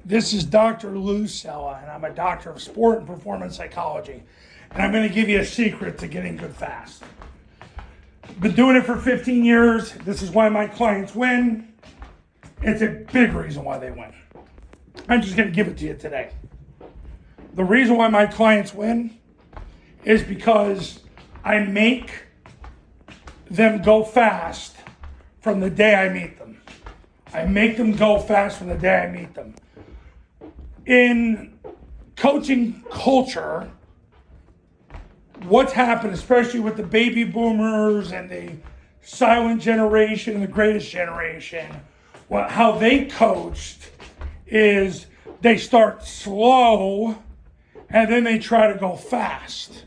This is Dr. Lou Cella, and I'm a doctor of sport and performance psychology. And I'm going to give you a secret to getting good fast. Been doing it for 15 years. This is why my clients win. It's a big reason why they win. I'm just going to give it to you today. The reason why my clients win is because I make them go fast from the day I meet them. I make them go fast from the day I meet them. In coaching culture, what's happened, especially with the baby boomers and the silent generation and the greatest generation, how they coached is they start slow and then they try to go fast.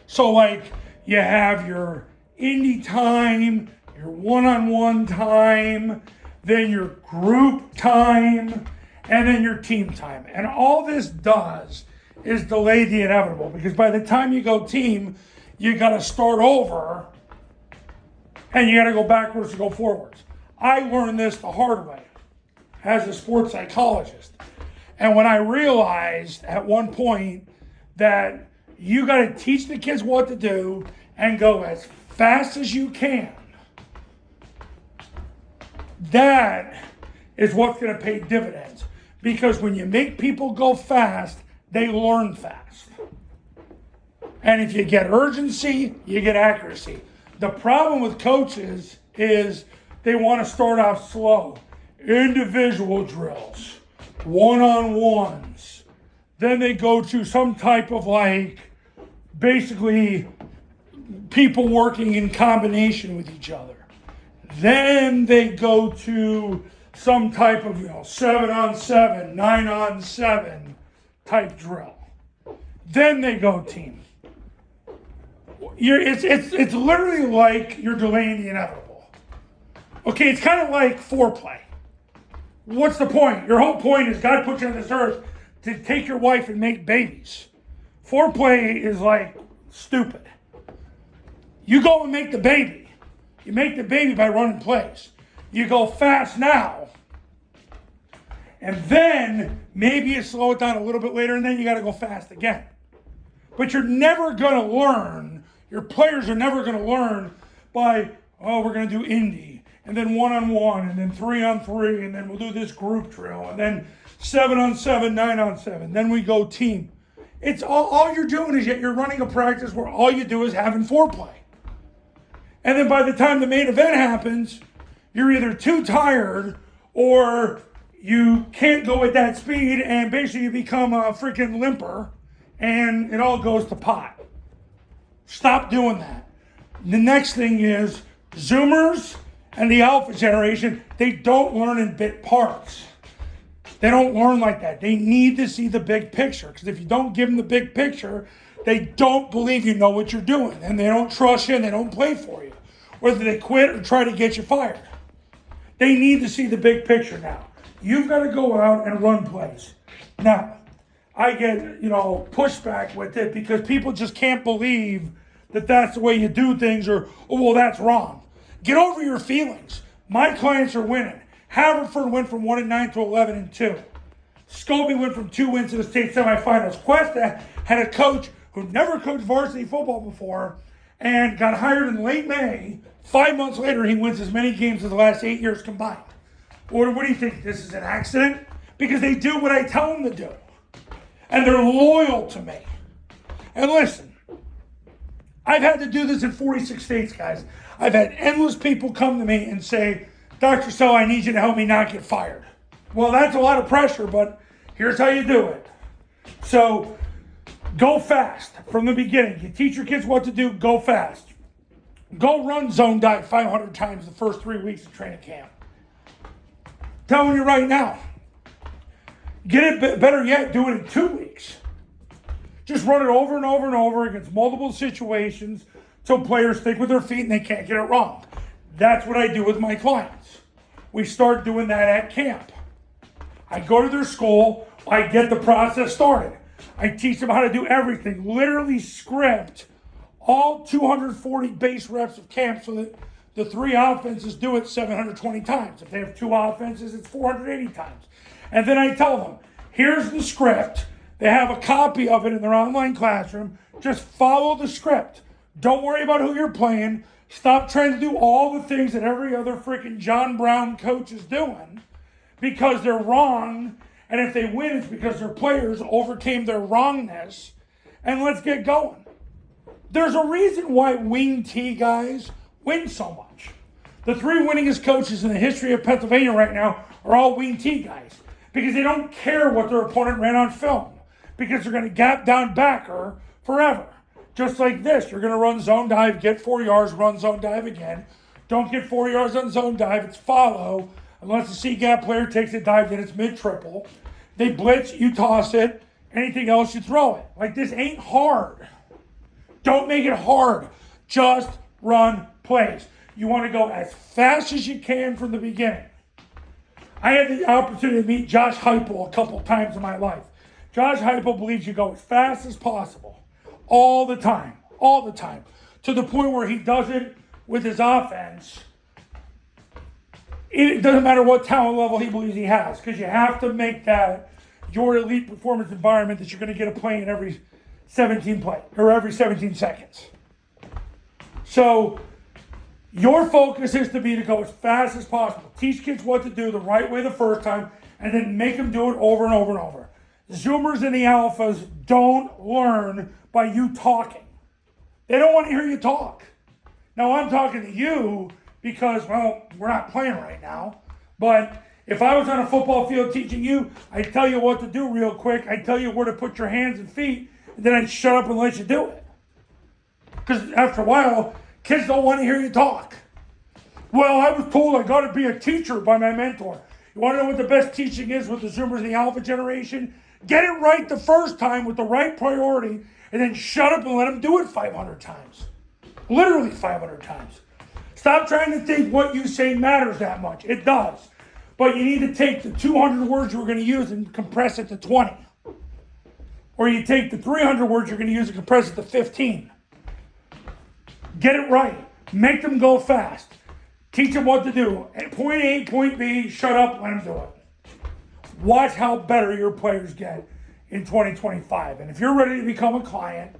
So like you have your indie time, your one-on-one time, then your group time, and then your team time. And all this does is delay the inevitable, because by the time you go team, you got to start over and you got to go backwards to go forwards. I learned this the hard way as a sports psychologist. And when I realized at one point that you got to teach the kids what to do and go as fast as you can, that is what's going to pay dividends. Because when you make people go fast, they learn fast. And if you get urgency, you get accuracy. The problem with coaches is they want to start off slow. Individual drills, one-on-ones. Then they go to some type of basically people working in combination with each other. Then they go to some type of 7-on-7, 9-on-7 type drill. Then they go team. It's literally like you're delaying the inevitable. Okay, it's kind of like foreplay. What's the point? Your whole point is God put you on this earth to take your wife and make babies. Foreplay is like stupid. You go and make the baby. You make the baby by running plays. You go fast now. And then maybe you slow it down a little bit later, and then you got to go fast again. But you're never going to learn, your players are never going to learn by, we're going to do indie, and then one-on-one, and then 3-on-3, and then we'll do this group drill, and then 7-on-7, 9-on-7, then we go team. It's all you're doing is you're running a practice where all you do is having foreplay. And then by the time the main event happens, you're either too tired or you can't go at that speed, and basically you become a freaking limper and it all goes to pot. Stop doing that. The next thing is Zoomers and the Alpha generation, they don't learn in bit parts. They don't learn like that. They need to see the big picture, because if you don't give them the big picture, they don't believe you know what you're doing, and they don't trust you and they don't play for you, whether they quit or try to get you fired. They need to see the big picture now. You've got to go out and run plays. Now, I get, pushback with it because people just can't believe that that's the way you do things, or, that's wrong. Get over your feelings. My clients are winning. Haverford went from 1-9 to 11-2. Scobie went from 2 wins to the state semifinals. Cuesta had a coach who never coached varsity football before and got hired in late May. 5 months later, he wins as many games as the last 8 years combined. What do you think? This is an accident? Because they do what I tell them to do. And they're loyal to me. And listen, I've had to do this in 46 states, guys. I've had endless people come to me and say, Dr. Cella, I need you to help me not get fired. Well, that's a lot of pressure, but here's how you do it. So, go fast from the beginning. You teach your kids what to do, go fast. Go run zone dive 500 times the first 3 weeks of training camp. Telling you right now. Get it better yet, do it in 2 weeks. Just run it over and over and over against multiple situations till players think with their feet and they can't get it wrong. That's what I do with my clients. We start doing that at camp. I go to their school, I get the process started. I teach them how to do everything, literally script all 240 base reps of camp so that the 3 offenses do it 720 times. If they have 2 offenses, it's 480 times. And then I tell them, Here's the script. They have a copy of it in their online classroom. Just follow the script. Don't worry about who you're playing. Stop trying to do all the things that every other freaking John Brown coach is doing because they're wrong. And if they win, it's because their players overcame their wrongness. And let's get going. There's a reason why wing T guys win so much. The 3 winningest coaches in the history of Pennsylvania right now are all wing T guys because they don't care what their opponent ran on film because they're going to gap down backer forever. Just like this, you're going to run zone dive, get 4 yards, run zone dive again. Don't get 4 yards on zone dive, it's follow. Unless the C-gap player takes a dive, then it's mid-triple. They blitz, you toss it. Anything else, you throw it. Like, this ain't hard. Don't make it hard. Just run plays. You want to go as fast as you can from the beginning. I had the opportunity to meet Josh Heupel a couple times in my life. Josh Heupel believes you go as fast as possible. All the time. To the point where he does it with his offense. It doesn't matter what talent level he believes he has, because you have to make that your elite performance environment that you're going to get a play in every 17 seconds. So your focus is to go as fast as possible. Teach kids what to do the right way the first time, and then make them do it over and over and over. Zoomers and the alphas don't learn by you talking. They don't want to hear you talk. Now, I'm talking to you because, well, we're not playing right now. But if I was on a football field teaching you, I'd tell you what to do real quick. I'd tell you where to put your hands and feet, and then I'd shut up and let you do it. Because after a while, kids don't want to hear you talk. Well, I was told I got to be a teacher by my mentor. You want to know what the best teaching is with the Zoomers and the Alpha generation? Get it right the first time with the right priority, and then shut up and let them do it 500 times. Literally 500 times. Stop trying to think what you say matters that much. It does. But you need to take the 200 words you're going to use and compress it to 20. Or you take the 300 words you're going to use and compress it to 15. Get it right. Make them go fast. Teach them what to do. At point A, point B, shut up, let them do it. Watch how better your players get in 2025. And if you're ready to become a client,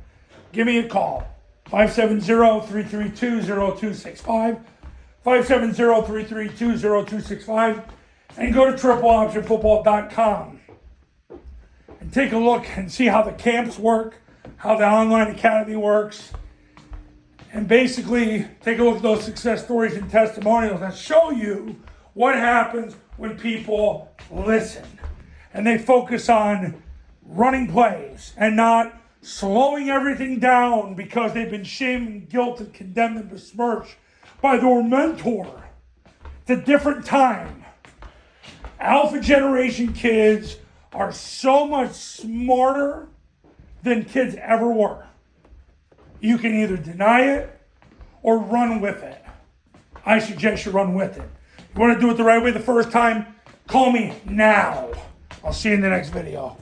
give me a call. 570-332-0265. 570-332-0265. And go to tripleoptionfootball.com. And take a look and see how the camps work, how the online academy works. And basically take a look at those success stories and testimonials that show you what happens when people listen. And they focus on running plays and not slowing everything down because they've been shamed and guilt and condemned and besmirched by their mentor. It's a different time. Alpha generation kids are so much smarter than kids ever were. You can either deny it or run with it. I suggest you run with it. You want to do it the right way the first time? Call me now. I'll see you in the next video.